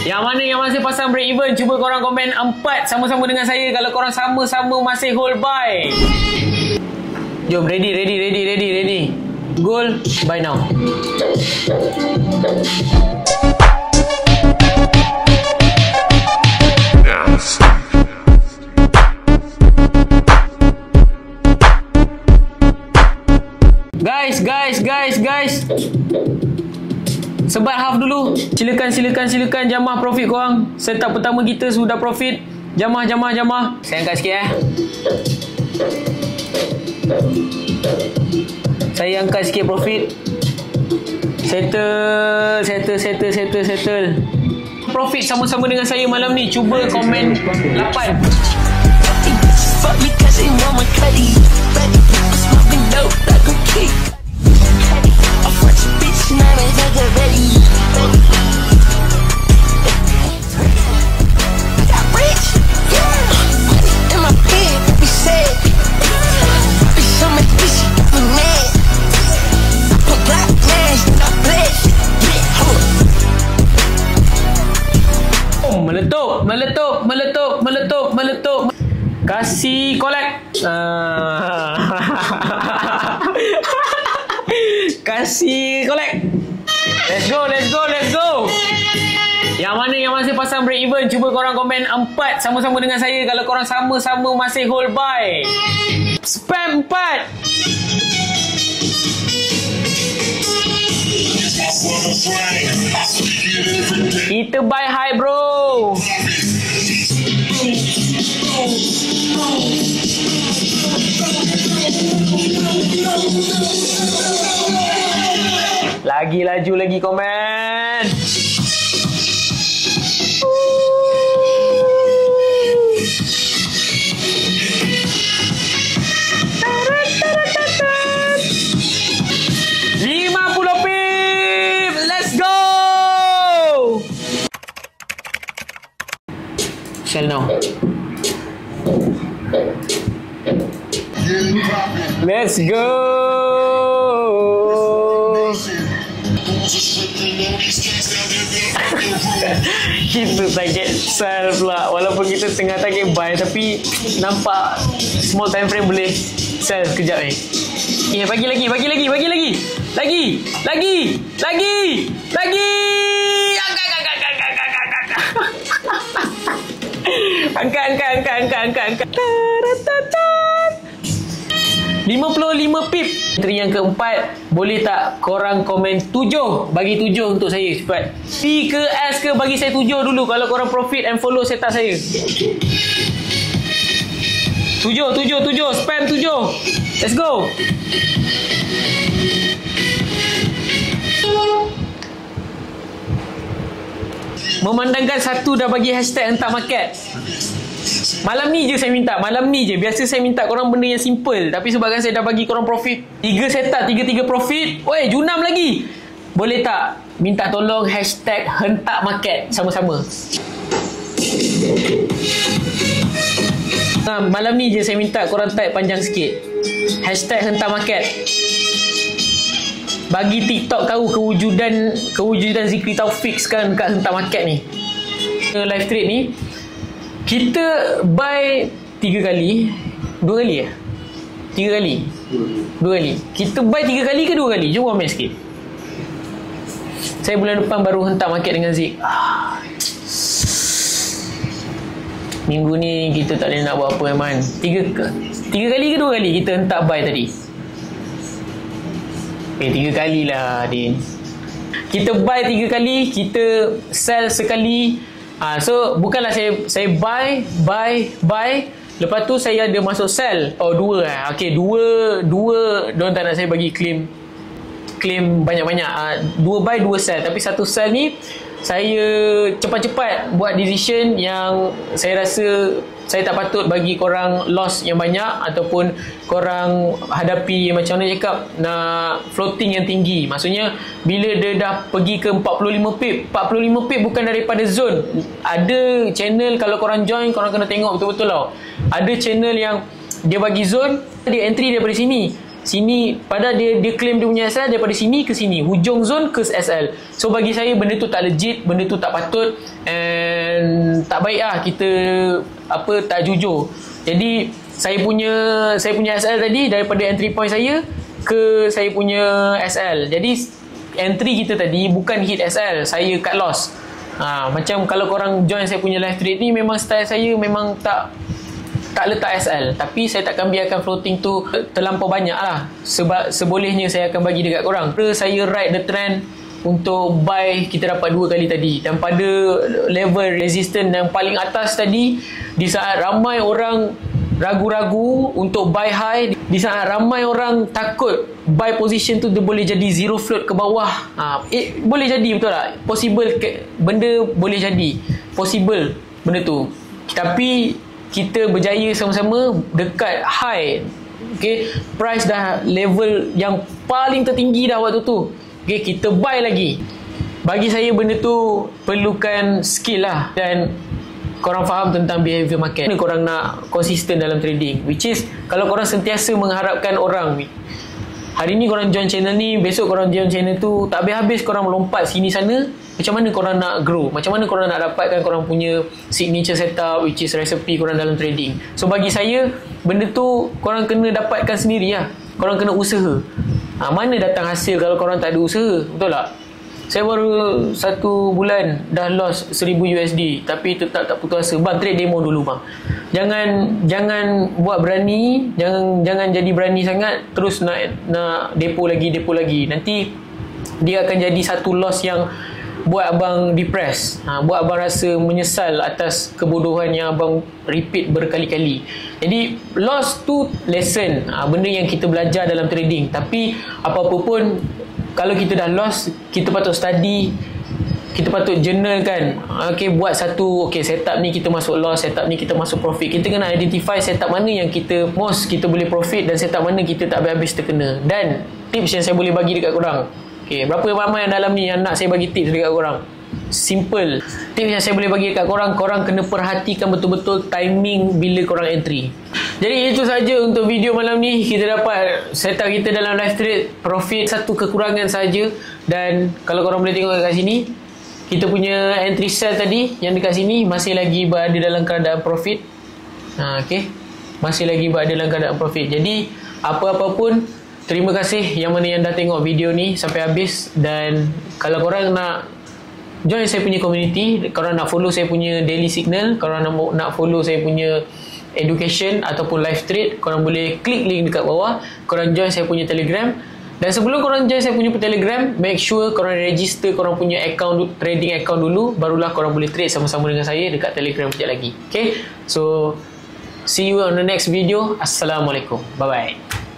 Yang mana yang masih pasang break even, cuba korang komen 4 sama-sama dengan saya kalau korang sama-sama masih hold buy. Jom, ready. Goal, buy now. Guys. Sebat half dulu. Silakan jamah profit korang. Setup pertama kita sudah profit. Jamah. Saya angkat sikit Saya angkat sikit profit. Settle. Profit sama-sama dengan saya malam ni. Cuba komen 8. Meletup. Kasih collect. Kasih collect. Let's go. Yang mana yang masih pasang break even, cuba korang komen 4 sama-sama dengan saya kalau korang sama-sama masih hold buy. Spam 4. Kita buy high bro. Lagi laju lagi komen. Sell now. Let's go. Kita target sell pula. Walaupun kita tengah target buy, tapi nampak small time frame boleh sell sekejap ni. Bagi lagi. Angkat. 55 pip. Entry yang keempat, boleh tak korang komen 7? Bagi 7 untuk saya cepat. P ke S ke, bagi saya 7 dulu kalau korang profit and follow setup saya. 7, spam 7. Let's go. Memandangkan satu dah bagi hashtag hentak market. Malam ni je saya minta. Biasa saya minta korang benda yang simple, tapi sebabkan saya dah bagi korang profit 3 setup, 3 profit. Oi, junam lagi. Boleh tak minta tolong hashtag hentak market sama-sama. Malam ni je saya minta korang type panjang sikit hashtag hentak market. Bagi TikTok tahu kewujudan Zikri Taufik sekarang kat hentak market ni. Live trade ni kita buy 3 kali. 2 kali ya? 3 kali. 2 kali. Kita buy 3 kali ke 2 kali? Jom komen sikit. Saya bulan depan baru hentak market dengan Zik. Minggu ni kita tak boleh nak buat apa Aiman. 3 kali ke 2 kali kita hentak buy tadi? 3 kali lah Din. Kita buy 3 kali, kita sell sekali. So bukanlah saya buy. Lepas tu saya ada masuk sell. Oh, 2 Okay, 2 diorang tak nak saya bagi claim banyak-banyak. 2 buy 2 sell. Tapi satu sell ni saya cepat-cepat buat decision yang saya rasa saya tak patut bagi korang loss yang banyak ataupun korang hadapi macam mana cakap nak floating yang tinggi. Maksudnya bila dia dah pergi ke 45 pip bukan daripada zone. Ada channel kalau korang join korang kena tengok betul-betul tau. Ada channel yang dia bagi zone, dia entry daripada sini. sini, padahal dia claim dia punya SL daripada sini ke sini, hujung zone ke SL. So bagi saya benda tu tak legit, benda tu tak patut, and tak baik lah kita tak jujur. Jadi saya punya SL tadi daripada entry point saya ke saya punya SL. Jadi entry kita tadi bukan hit SL, saya cut loss. Macam kalau korang join saya punya live trade ni, memang style saya memang tak letak SL, tapi saya takkan biarkan floating tu terlampau banyak lah. Sebab sebolehnya saya akan bagi dekat korang. Saya ride the trend untuk buy, kita dapat 2 kali tadi, dan pada level resistance yang paling atas tadi, di saat ramai orang ragu-ragu untuk buy high, di saat ramai orang takut buy position tu dia boleh jadi zero float ke bawah, boleh jadi, betul tak? Possible, benda boleh jadi possible benda tu, tapi kita berjaya sama-sama dekat high. Okay, price dah level yang paling tertinggi dah waktu tu. Okay, kita buy lagi. Bagi saya benda tu perlukan skill lah, dan korang faham tentang behavior market. Korang nak konsisten dalam trading, which is kalau korang sentiasa mengharapkan orang, hari ni korang join channel ni, besok korang join channel tu, tak habis-habis korang melompat sini sana, macam mana korang nak grow? Macam mana korang nak dapatkan korang punya signature setup, which is recipe korang dalam trading? So bagi saya, benda tu korang kena dapatkan sendiri lah. Korang kena usaha. Mana datang hasil kalau korang tak ada usaha? Betul tak? Saya baru 1 bulan dah loss 1000 USD, tapi tetap tak putus asa. Bang, trade demo dulu bang. Jangan buat berani, jangan jadi berani sangat terus nak depo lagi. Nanti dia akan jadi satu loss yang buat abang depress, buat abang rasa menyesal atas kebodohan yang abang repeat berkali-kali. Jadi loss tu lesson, benda yang kita belajar dalam trading. Tapi apa-apa pun, kalau kita dah loss, kita patut study, kita patut journal kan. Okay, buat satu, okay, setup ni kita masuk loss, setup ni kita masuk profit. Kita kena identify setup mana yang kita kita boleh profit, dan setup mana kita tak habis-habis terkena. Dan tips yang saya boleh bagi dekat korang, okay, berapa ramai yang dalam ni yang nak saya bagi tips dekat korang? Simple. Tips yang saya boleh bagi dekat korang, korang kena perhatikan betul-betul timing bila korang entry. Jadi itu saja untuk video malam ni. Kita dapat setup kita dalam live trade profit, satu kekurangan saja. Dan kalau korang boleh tengok kat sini, kita punya entry sell tadi yang dekat sini masih lagi berada dalam keadaan profit. Okay, masih lagi berada dalam keadaan profit. Jadi apa-apa pun, terima kasih yang mana yang dah tengok video ni sampai habis. Dan kalau korang nak join saya punya community, korang nak follow saya punya daily signal, korang nak follow saya punya education ataupun live trade, korang boleh klik link dekat bawah, korang join saya punya Telegram. Dan sebelum korang join saya punya Telegram, make sure korang register korang punya account, trading account dulu, barulah korang boleh trade sama-sama dengan saya dekat Telegram sekejap lagi. Okay, so see you on the next video. Assalamualaikum, bye bye.